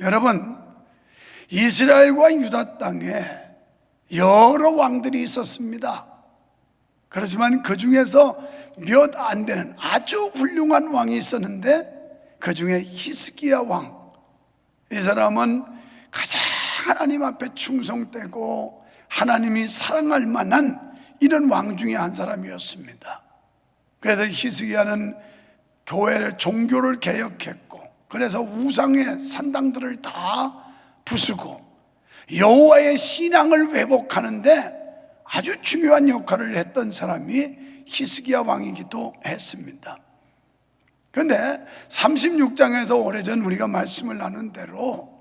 여러분, 이스라엘과 유다 땅에 여러 왕들이 있었습니다. 그렇지만 그 중에서 몇 안 되는 아주 훌륭한 왕이 있었는데, 그 중에 히스기야 왕, 이 사람은 가장 하나님 앞에 충성되고 하나님이 사랑할 만한 이런 왕 중에 한 사람이었습니다. 그래서 히스기야는 교회를, 종교를 개혁했고, 그래서 우상의 산당들을 다 부수고 여호와의 신앙을 회복하는데 아주 중요한 역할을 했던 사람이 히스기야 왕이기도 했습니다. 그런데 36장에서 오래전 우리가 말씀을 나눈 대로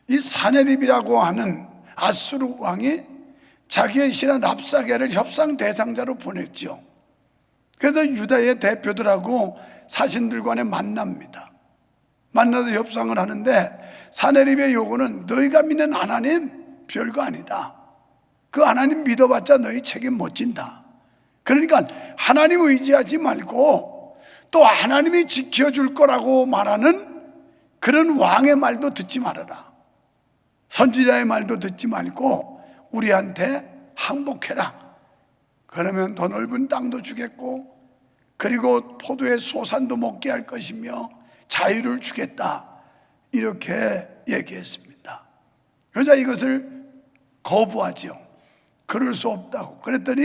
이 사네립이라고 하는 아수르 왕이 자기의 신하 랍사게를 협상 대상자로 보냈죠. 그래서 유다의 대표들하고 사신들 간에 만납니다. 만나서 협상을 하는데 사네립의 요구는 너희가 믿는 하나님 별거 아니다. 그 하나님 믿어봤자 너희 책임 못 진다. 그러니까 하나님 의지하지 말고 또 하나님이 지켜줄 거라고 말하는 그런 왕의 말도 듣지 말아라. 선지자의 말도 듣지 말고 우리한테 항복해라. 그러면 더 넓은 땅도 주겠고, 그리고 포도의 소산도 먹게 할 것이며 자유를 주겠다, 이렇게 얘기했습니다. 그러자 이것을 거부하죠. 그럴 수 없다고. 그랬더니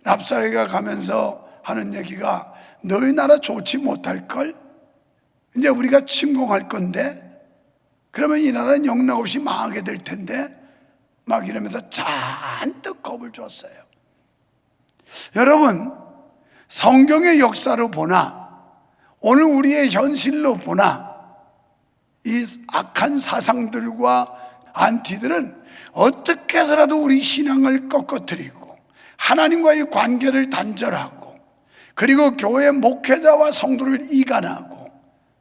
랍사게가 가면서 하는 얘기가, 너희 나라 좋지 못할걸? 이제 우리가 침공할 건데, 그러면 이 나라는 영락없이 망하게 될 텐데, 막 이러면서 잔뜩 겁을 줬어요. 여러분, 성경의 역사로 보나 오늘 우리의 현실로 보나 이 악한 사상들과 안티들은 어떻게 해서라도 우리 신앙을 꺾어뜨리고 하나님과의 관계를 단절하고, 그리고 교회 목회자와 성도를 이간하고,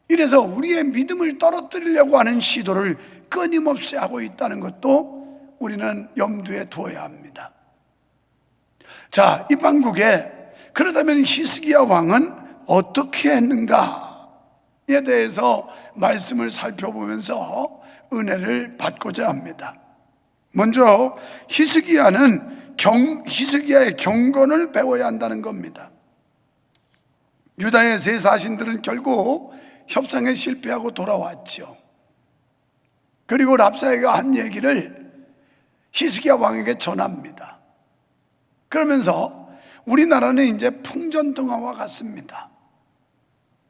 이래서 우리의 믿음을 떨어뜨리려고 하는 시도를 끊임없이 하고 있다는 것도 우리는 염두에 두어야 합니다. 자, 이 방국에 그렇다면 히스기야 왕은 어떻게 했는가에 대해서 말씀을 살펴보면서 은혜를 받고자 합니다. 먼저 히스기야의 경건을 배워야 한다는 겁니다. 유다의 세 사신들은 결국 협상에 실패하고 돌아왔죠. 그리고 랍사게가 한 얘기를 히스기야 왕에게 전합니다. 그러면서 우리나라는 이제 풍전등화와 같습니다.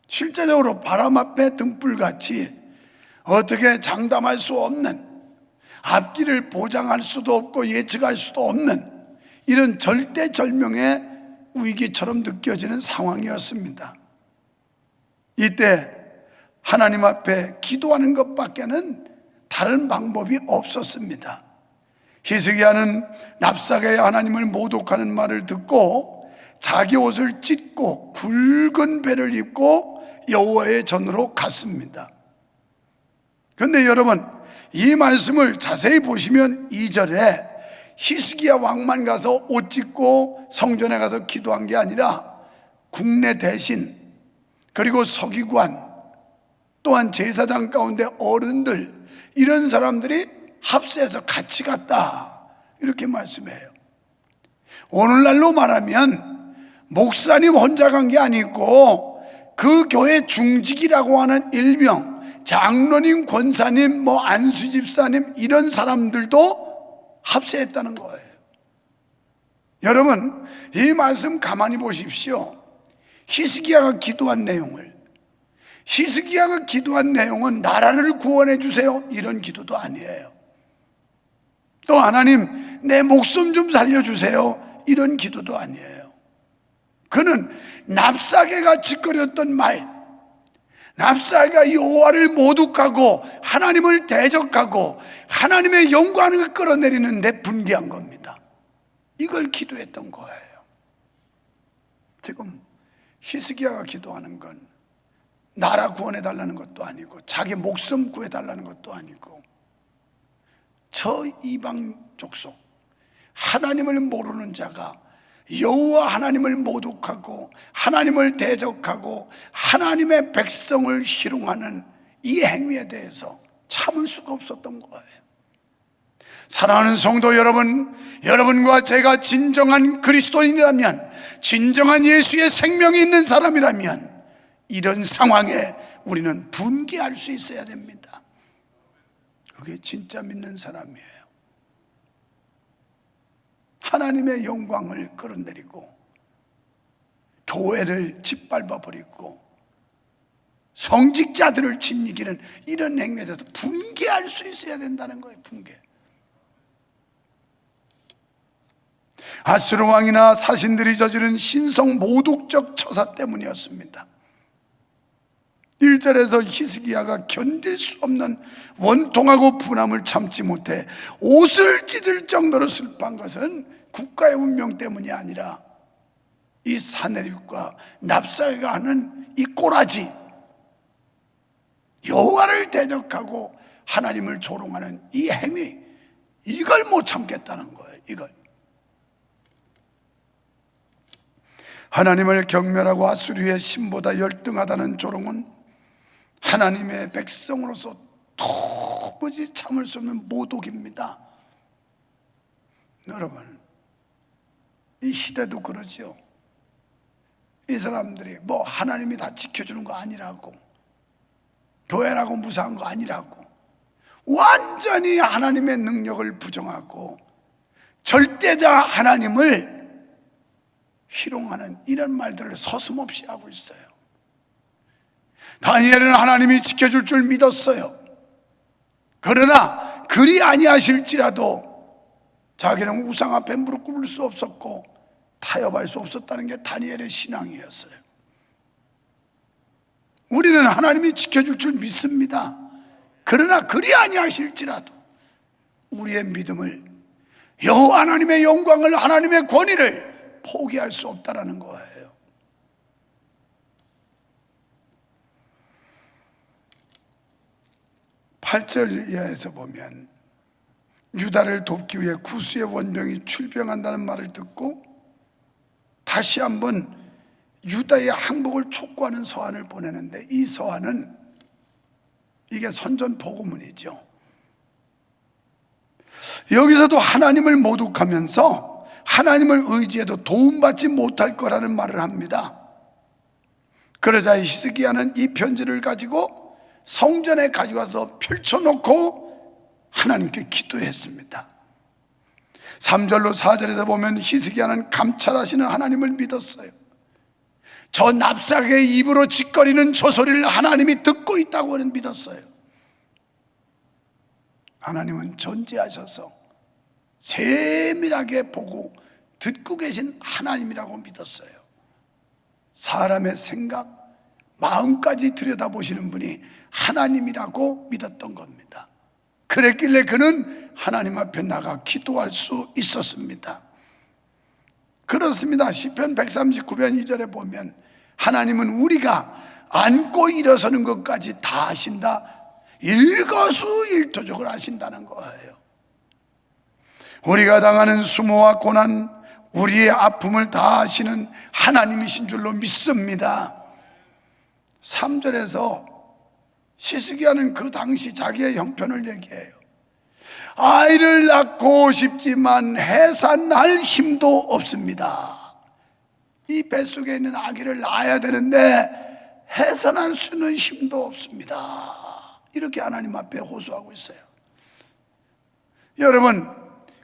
실제적으로 바람 앞에 등불같이 어떻게 장담할 수 없는, 앞길을 보장할 수도 없고 예측할 수도 없는 이런 절대절명의 위기처럼 느껴지는 상황이었습니다. 이때 하나님 앞에 기도하는 것밖에는 다른 방법이 없었습니다. 히스기야는 랍사게의 하나님을 모독하는 말을 듣고 자기 옷을 찢고 굵은 배를 입고 여호와의 전으로 갔습니다. 그런데 여러분, 이 말씀을 자세히 보시면 2절에 히스기야 왕만 가서 옷 찢고 성전에 가서 기도한 게 아니라 국내 대신, 그리고 서기관, 또한 제사장 가운데 어른들, 이런 사람들이 합세해서 같이 갔다, 이렇게 말씀해요. 오늘날로 말하면 목사님 혼자 간 게 아니고 그 교회 중직이라고 하는 일명 장로님, 권사님, 안수집사님, 이런 사람들도 합세했다는 거예요. 여러분, 이 말씀 가만히 보십시오. 히스기야가 기도한 내용은 나라를 구원해 주세요, 이런 기도도 아니에요. 또 하나님 내 목숨 좀 살려주세요, 이런 기도도 아니에요. 그는 랍사게가 짓거렸던 말, 랍사게가 여호와를 모독하고 하나님을 대적하고 하나님의 영광을 끌어내리는데 분개한 겁니다. 이걸 기도했던 거예요. 지금 히스기야가 기도하는 건 나라 구원해달라는 것도 아니고 자기 목숨 구해달라는 것도 아니고, 저 이방 족속 하나님을 모르는 자가 여호와 하나님을 모독하고 하나님을 대적하고 하나님의 백성을 희롱하는 이 행위에 대해서 참을 수가 없었던 거예요. 사랑하는 성도 여러분, 여러분과 제가 진정한 그리스도인이라면, 진정한 예수의 생명이 있는 사람이라면 이런 상황에 우리는 분개할 수 있어야 됩니다. 그게 진짜 믿는 사람이에요. 하나님의 영광을 끌어내리고 교회를 짓밟아버리고 성직자들을 짓이기는 이런 행위에 대해서 분개할 수 있어야 된다는 거예요. 분개. 아수르 왕이나 사신들이 저지른 신성 모독적 처사 때문이었습니다. 1절에서 히스기야가 견딜 수 없는 원통하고 분함을 참지 못해 옷을 찢을 정도로 슬퍼한 것은 국가의 운명 때문이 아니라 이 사내립과 납살가 하는 이 꼬라지, 여호와를 대적하고 하나님을 조롱하는 이 행위, 이걸 못 참겠다는 거예요. 이걸. 하나님을 경멸하고 아수르의 신보다 열등하다는 조롱은 하나님의 백성으로서 도무지 참을 수 없는 모독입니다. 여러분, 이 시대도 그러죠. 이 사람들이 뭐 하나님이 다 지켜주는 거 아니라고, 교회라고 무사한 거 아니라고, 완전히 하나님의 능력을 부정하고 절대자 하나님을 희롱하는 이런 말들을 서슴없이 하고 있어요. 다니엘은 하나님이 지켜줄 줄 믿었어요. 그러나 그리 아니하실지라도 자기는 우상 앞에 무릎 꿇을 수 없었고 타협할 수 없었다는 게 다니엘의 신앙이었어요. 우리는 하나님이 지켜줄 줄 믿습니다. 그러나 그리 아니하실지라도 우리의 믿음을, 여호와 하나님의 영광을, 하나님의 권위를 포기할 수 없다라는 거예요. 8절 이하에서 보면 유다를 돕기 위해 구스의 원병이 출병한다는 말을 듣고 다시 한번 유다의 항복을 촉구하는 서한을 보내는데, 이 서한은 이게 선전포고문이죠. 여기서도 하나님을 모독하면서 하나님을 의지해도 도움받지 못할 거라는 말을 합니다. 그러자 히스기야는 이 편지를 가지고 성전에 가져가서 펼쳐놓고 하나님께 기도했습니다. 3절로 4절에서 보면 히스기야는 감찰하시는 하나님을 믿었어요. 저 납작의 입으로 짓거리는 저 소리를 하나님이 듣고 있다고는 믿었어요. 하나님은 전지하셔서 세밀하게 보고 듣고 계신 하나님이라고 믿었어요. 사람의 생각, 마음까지 들여다보시는 분이 하나님이라고 믿었던 겁니다. 그랬길래 그는 하나님 앞에 나가 기도할 수 있었습니다. 그렇습니다. 시편 139편 2절에 보면 하나님은 우리가 앉고 일어서는 것까지 다 하신다, 일거수일투족을 하신다는 거예요. 우리가 당하는 수모와 고난, 우리의 아픔을 다 하시는 하나님이신 줄로 믿습니다. 3절에서 히스기야는 그 당시 자기의 형편을 얘기해요. 아이를 낳고 싶지만 해산할 힘도 없습니다. 이 뱃속에 있는 아기를 낳아야 되는데 해산할 수 있는 힘도 없습니다. 이렇게 하나님 앞에 호소하고 있어요. 여러분,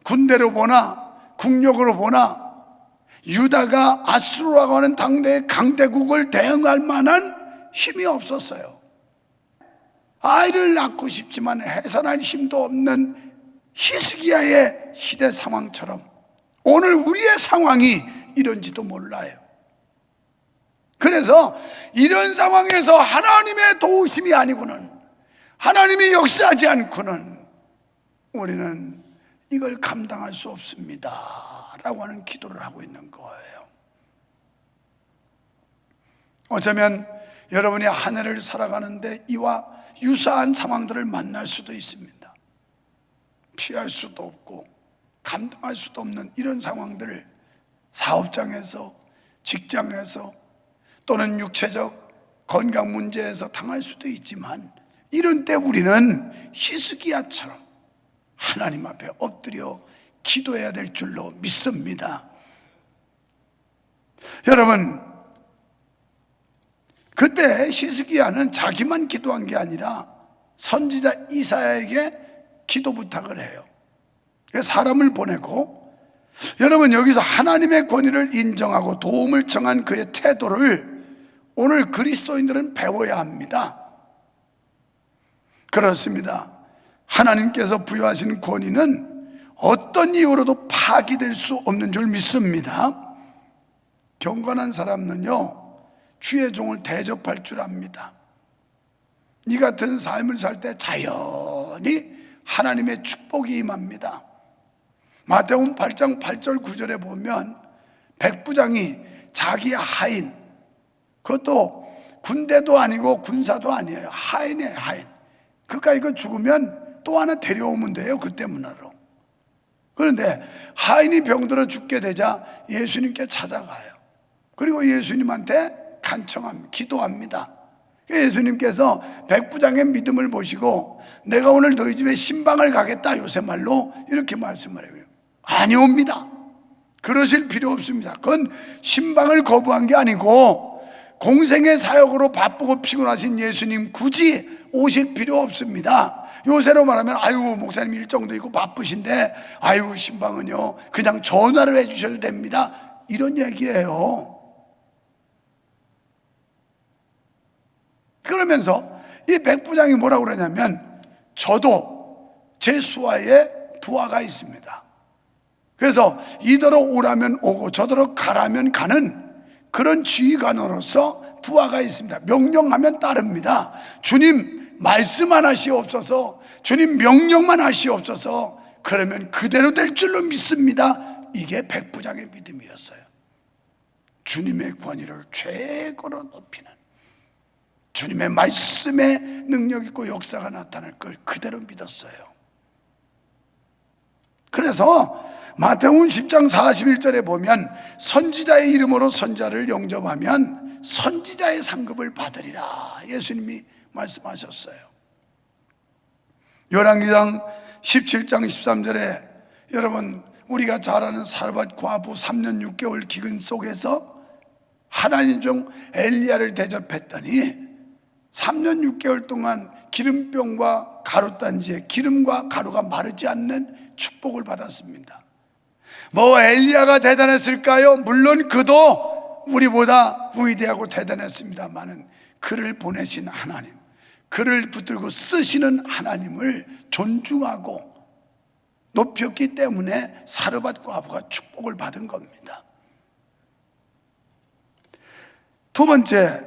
군대로 보나 국력으로 보나 유다가 아수르라고 하는 당대의 강대국을 대응할 만한 힘이 없었어요. 아이를 낳고 싶지만 해산할 힘도 없는 히스기야의 시대 상황처럼 오늘 우리의 상황이 이런지도 몰라요. 그래서 이런 상황에서 하나님의 도우심이 아니고는, 하나님이 역사하지 않고는 우리는 이걸 감당할 수 없습니다 라고 하는 기도를 하고 있는 거예요. 어쩌면 여러분이 한 해를 살아가는데 이와 유사한 상황들을 만날 수도 있습니다. 피할 수도 없고 감당할 수도 없는 이런 상황들을 사업장에서, 직장에서, 또는 육체적 건강 문제에서 당할 수도 있지만 이런 때 우리는 히스기야처럼 하나님 앞에 엎드려 기도해야 될 줄로 믿습니다. 여러분, 그때 히스기야는 자기만 기도한 게 아니라 선지자 이사야에게 기도 부탁을 해요. 사람을 보내고, 여러분, 여기서 하나님의 권위를 인정하고 도움을 청한 그의 태도를 오늘 그리스도인들은 배워야 합니다. 그렇습니다. 하나님께서 부여하신 권위는 어떤 이유로도 파기될 수 없는 줄 믿습니다. 경건한 사람은요, 주의 종을 대접할 줄 압니다. 이 같은 삶을 살 때 자연히 하나님의 축복이 임합니다. 마태복음 8장 8절 9절에 보면 백부장이 자기 하인, 그것도 군대도 아니고 군사도 아니에요. 하인이에요, 하인. 그러니까 이거 죽으면 또 하나 데려오면 돼요, 그때 문화로. 그런데 하인이 병들어 죽게 되자 예수님께 찾아가요. 그리고 예수님한테 간청합니다. 기도합니다. 예수님께서 백부장의 믿음을 보시고 내가 오늘 너희 집에 신방을 가겠다, 요새 말로 이렇게 말씀을 해요. 아니옵니다. 그러실 필요 없습니다. 그건 신방을 거부한 게 아니고 공생의 사역으로 바쁘고 피곤하신 예수님 굳이 오실 필요 없습니다. 요새로 말하면 아유, 목사님 일정도 있고 바쁘신데 아유, 신방은요 그냥 전화를 해주셔도 됩니다, 이런 얘기예요. 그러면서 이 백부장이 뭐라고 그러냐면, 저도 제 수하에 부하가 있습니다. 그래서 이더러 오라면 오고 저더러 가라면 가는 그런 지휘관으로서 부하가 있습니다. 명령하면 따릅니다. 주님 말씀만 하시옵소서, 주님 명령만 하시옵소서, 그러면 그대로 될 줄로 믿습니다. 이게 백부장의 믿음이었어요. 주님의 권위를 최고로 높이는, 주님의 말씀에 능력 있고 역사가 나타날 걸 그대로 믿었어요. 그래서 마태복음 10장 41절에 보면 선지자의 이름으로 선자를 영접하면 선지자의 상급을 받으리라, 예수님이 말씀하셨어요. 열왕기상 17장 13절에 여러분, 우리가 잘 아는 사르밧 과부 3년 6개월 기근 속에서 하나님 종 엘리야를 대접했더니 3년 6개월 동안 기름병과 가루단지에 기름과 가루가 마르지 않는 축복을 받았습니다. 뭐 엘리야가 대단했을까요? 물론 그도 우리보다 위대하고 대단했습니다마는 그를 보내신 하나님, 그를 붙들고 쓰시는 하나님을 존중하고 높였기 때문에 사르밧 과부가 축복을 받은 겁니다. 두 번째,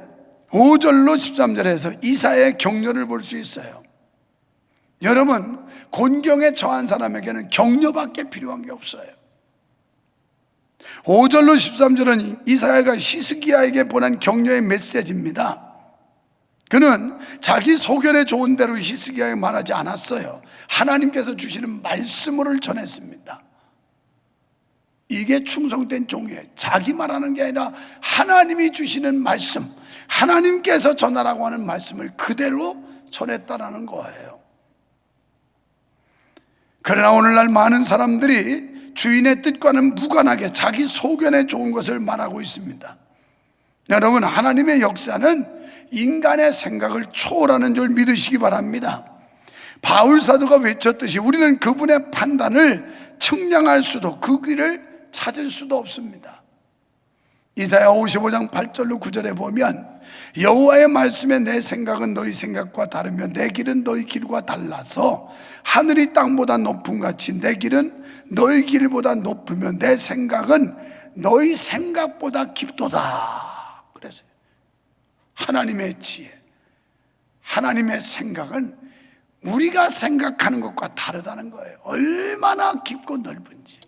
5절로 13절에서 이사야의 격려를 볼 수 있어요. 여러분, 곤경에 처한 사람에게는 격려밖에 필요한 게 없어요. 5절로 13절은 이사야가 히스기야에게 보낸 격려의 메시지입니다. 그는 자기 소견에 좋은 대로 히스기야에 말하지 않았어요. 하나님께서 주시는 말씀을 전했습니다. 이게 충성된 종이에요. 자기 말하는 게 아니라 하나님이 주시는 말씀, 하나님께서 전하라고 하는 말씀을 그대로 전했다라는 거예요. 그러나 오늘날 많은 사람들이 주인의 뜻과는 무관하게 자기 소견에 좋은 것을 말하고 있습니다. 여러분, 하나님의 역사는 인간의 생각을 초월하는 줄 믿으시기 바랍니다. 바울 사도가 외쳤듯이 우리는 그분의 판단을 측량할 수도 그 길을 찾을 수도 없습니다. 이사야 55장 8절로 9절에 보면 여호와의 말씀에 내 생각은 너희 생각과 다르며 내 길은 너희 길과 달라서 하늘이 땅보다 높음 같이 내 길은 너희 길보다 높으며 내 생각은 너희 생각보다 깊도다. 그래서 하나님의 지혜, 하나님의 생각은 우리가 생각하는 것과 다르다는 거예요. 얼마나 깊고 넓은지.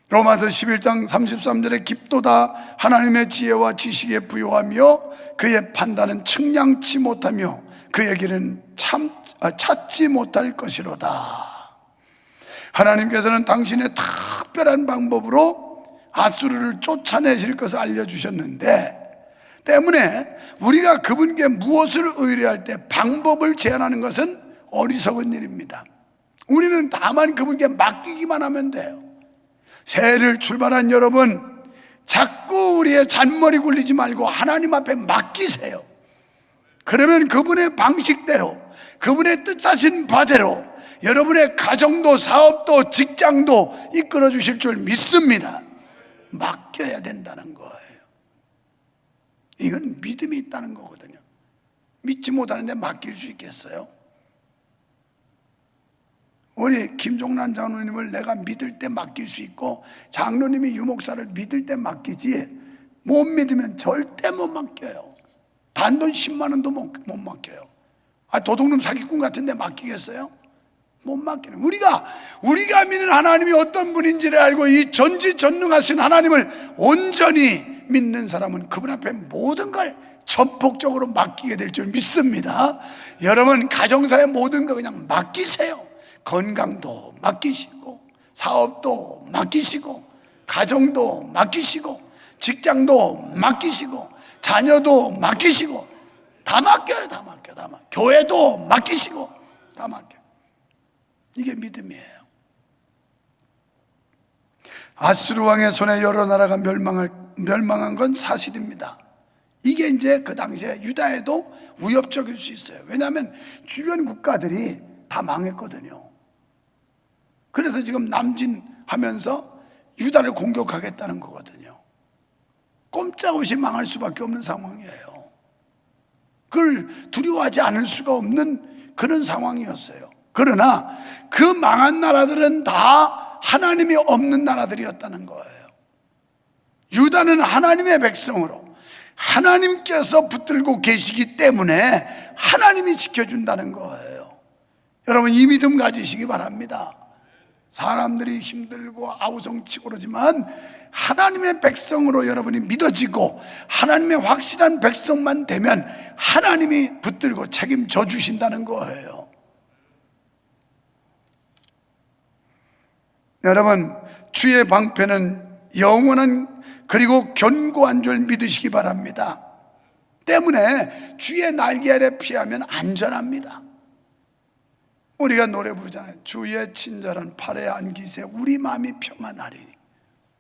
로마서 11장 33절에 깊도다 하나님의 지혜와 지식에 부요하며 그의 판단은 측량치 못하며 그의 길은 찾지 못할 것이로다. 하나님께서는 당신의 특별한 방법으로 아수르를 쫓아내실 것을 알려주셨는데 때문에 우리가 그분께 무엇을 의뢰할 때 방법을 제안하는 것은 어리석은 일입니다. 우리는 다만 그분께 맡기기만 하면 돼요. 새해를 출발한 여러분, 자꾸 우리의 잔머리 굴리지 말고 하나님 앞에 맡기세요. 그러면 그분의 방식대로, 그분의 뜻하신 바대로 여러분의 가정도 사업도 직장도 이끌어 주실 줄 믿습니다. 맡겨야 된다는 거예요. 이건 믿음이 있다는 거거든요. 믿지 못하는데 맡길 수 있겠어요? 우리 김종란 장로님을 내가 믿을 때 맡길 수 있고, 장로님이 유목사를 믿을 때 맡기지, 못 믿으면 절대 못 맡겨요. 단돈 10만 원도 못 맡겨요. 도둑놈 사기꾼 같은데 맡기겠어요? 못 맡기는. 우리가 믿는 하나님이 어떤 분인지를 알고 이 전지전능하신 하나님을 온전히 믿는 사람은 그분 앞에 모든 걸 전폭적으로 맡기게 될 줄 믿습니다. 여러분, 가정사의 모든 거 그냥 맡기세요. 건강도 맡기시고, 사업도 맡기시고, 가정도 맡기시고, 직장도 맡기시고, 자녀도 맡기시고, 다 맡겨요. 다 맡겨. 교회도 맡기시고, 다 맡겨. 이게 믿음이에요. 아수르 왕의 손에 여러 나라가 멸망한 건 사실입니다. 이게 이제 그 당시에 유다에도 위협적일 수 있어요. 왜냐하면 주변 국가들이 다 망했거든요. 그래서 지금 남진하면서 유다를 공격하겠다는 거거든요. 꼼짝없이 망할 수밖에 없는 상황이에요. 그걸 두려워하지 않을 수가 없는 그런 상황이었어요. 그러나 그 망한 나라들은 다 하나님이 없는 나라들이었다는 거예요. 유다는 하나님의 백성으로 하나님께서 붙들고 계시기 때문에 하나님이 지켜준다는 거예요. 여러분, 이 믿음 가지시기 바랍니다. 사람들이 힘들고 아우성치고 그러지만 하나님의 백성으로 여러분이 믿어지고 하나님의 확실한 백성만 되면 하나님이 붙들고 책임져 주신다는 거예요. 여러분, 주의 방패는 영원한 그리고 견고한 줄 믿으시기 바랍니다. 때문에 주의 날개 아래 피하면 안전합니다. 우리가 노래 부르잖아요. 주의 친절한 팔에 안기세 우리 마음이 평안하리니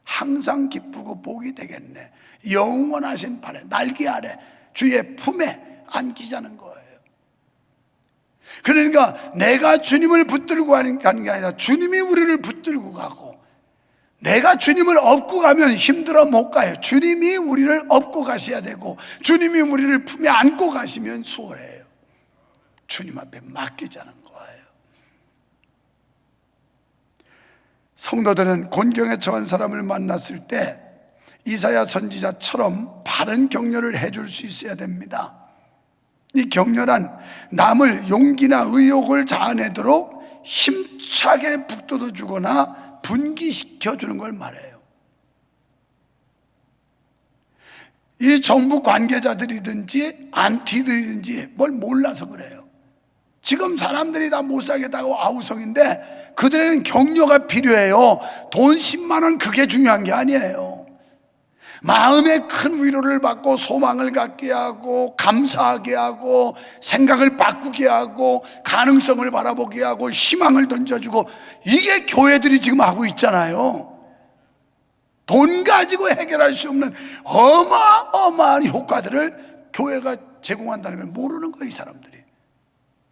항상 기쁘고 복이 되겠네. 영원하신 팔에, 날개 아래, 주의 품에 안기자는 거예요. 그러니까 내가 주님을 붙들고 가는 게 아니라 주님이 우리를 붙들고 가고, 내가 주님을 업고 가면 힘들어 못 가요. 주님이 우리를 업고 가셔야 되고, 주님이 우리를 품에 안고 가시면 수월해요. 주님 앞에 맡기자는 거예요. 성도들은 곤경에 처한 사람을 만났을 때 이사야 선지자처럼 바른 격려를 해줄 수 있어야 됩니다. 이 격려란 남을 용기나 의욕을 자아내도록 힘차게 북돋워 주거나 분기시켜 주는 걸 말해요. 이 정부 관계자들이든지 안티들이든지 뭘 몰라서 그래요. 지금 사람들이 다 못 살겠다고 아우성인데 그들에는 격려가 필요해요. 돈 10만 원 그게 중요한 게 아니에요. 마음의 큰 위로를 받고 소망을 갖게 하고 감사하게 하고 생각을 바꾸게 하고 가능성을 바라보게 하고 희망을 던져주고, 이게 교회들이 지금 하고 있잖아요. 돈 가지고 해결할 수 없는 어마어마한 효과들을 교회가 제공한다는 걸 모르는 거예요, 이 사람들이.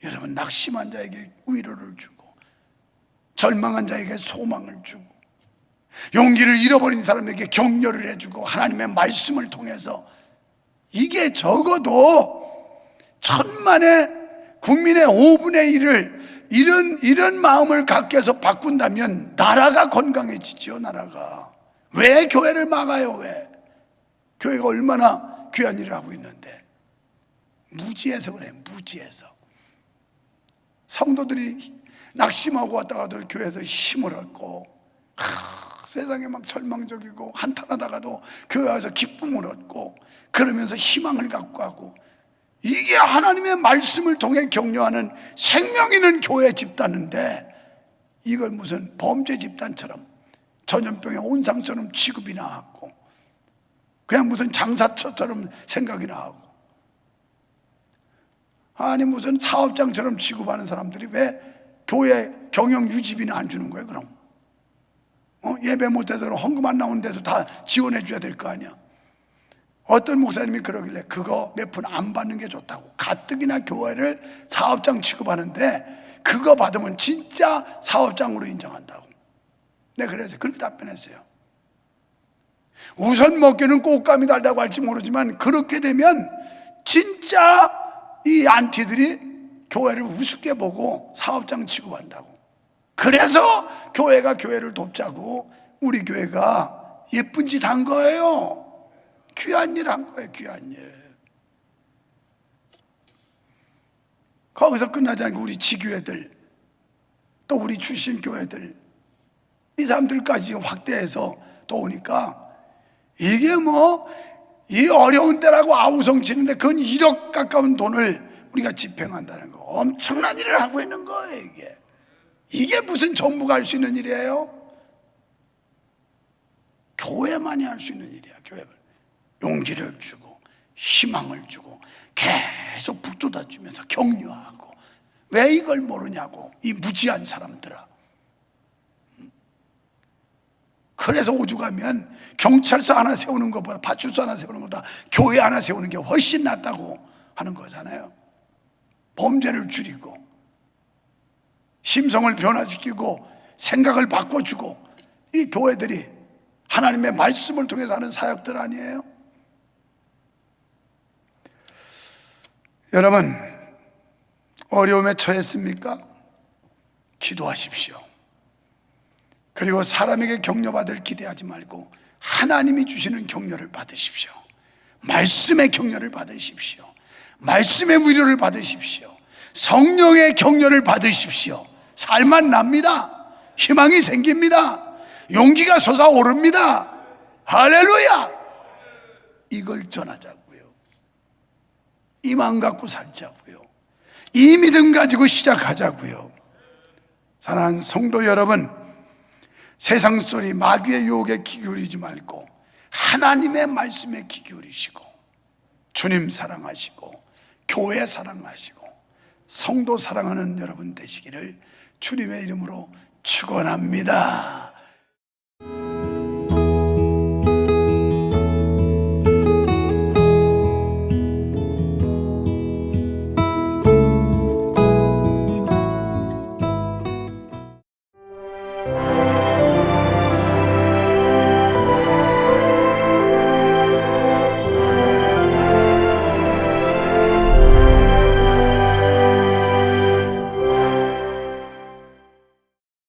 여러분, 낙심한 자에게 위로를 주고 절망한 자에게 소망을 주고 용기를 잃어버린 사람에게 격려를 해주고 하나님의 말씀을 통해서, 이게 적어도 1000만의 국민의 5분의 1을 이런 마음을 갖게 해서 바꾼다면 나라가 건강해지죠. 나라가. 왜 교회를 막아요? 왜? 교회가 얼마나 귀한 일을 하고 있는데. 무지해서 그래. 무지해서. 성도들이 낙심하고 왔다가도 교회에서 힘을 얻고, 세상에 막 절망적이고 한탄하다가도 교회 와서 기쁨을 얻고, 그러면서 희망을 갖고 하고, 이게 하나님의 말씀을 통해 격려하는 생명 있는 교회 집단인데, 이걸 무슨 범죄 집단처럼 전염병의 온상처럼 취급이나 하고, 그냥 무슨 장사처럼 생각이 나고, 아니 무슨 사업장처럼 취급하는 사람들이 왜 교회 경영 유지비는 안 주는 거예요? 그럼 예배 못해서 헌금 안 나오는 데도 다 지원해 줘야 될 거 아니야. 어떤 목사님이 그러길래 그거 몇 푼 안 받는 게 좋다고. 가뜩이나 교회를 사업장 취급하는데 그거 받으면 진짜 사업장으로 인정한다고. 내가 그래서 그렇게 답변했어요. 우선 먹기는 꽃감이 달다고 할지 모르지만 그렇게 되면 진짜 이 안티들이 교회를 우습게 보고 사업장 취급한다고. 그래서 교회가 교회를 돕자고 우리 교회가 예쁜 짓 한 거예요. 귀한 일 한 거예요. 귀한 일. 거기서 끝나지 않고 우리 지교회들, 또 우리 출신 교회들, 이 사람들까지 확대해서 또 오니까 이게 이 어려운 때라고 아우성 치는데 그건 1억 가까운 돈을 우리가 집행한다는 거, 엄청난 일을 하고 있는 거예요. 이게 무슨 정부가 할 수 있는 일이에요? 교회만이 할 수 있는 일이야. 교회만 용기를 주고 희망을 주고 계속 북돋아주면서 격려하고. 왜 이걸 모르냐고, 이 무지한 사람들아. 그래서 오죽하면 경찰서 하나 세우는 것보다, 파출소 하나 세우는 것보다 교회 하나 세우는 게 훨씬 낫다고 하는 거잖아요. 범죄를 줄이고 심성을 변화시키고 생각을 바꿔주고, 이 교회들이 하나님의 말씀을 통해서 하는 사역들 아니에요? 여러분, 어려움에 처했습니까? 기도하십시오. 그리고 사람에게 격려받을 기대하지 말고 하나님이 주시는 격려를 받으십시오. 말씀의 격려를 받으십시오. 말씀의 위로를 받으십시오. 성령의 격려를 받으십시오. 살만 납니다. 희망이 생깁니다. 용기가 솟아오릅니다. 할렐루야! 이걸 전하자고요. 이 마음 갖고 살자고요. 이 믿음 가지고 시작하자고요. 사랑하는 성도 여러분, 세상 소리, 마귀의 유혹에 귀 기울이지 말고 하나님의 말씀에 귀 기울이시고 주님 사랑하시고 교회 사랑하시고 성도 사랑하는 여러분 되시기를 주님의 이름으로 축원합니다.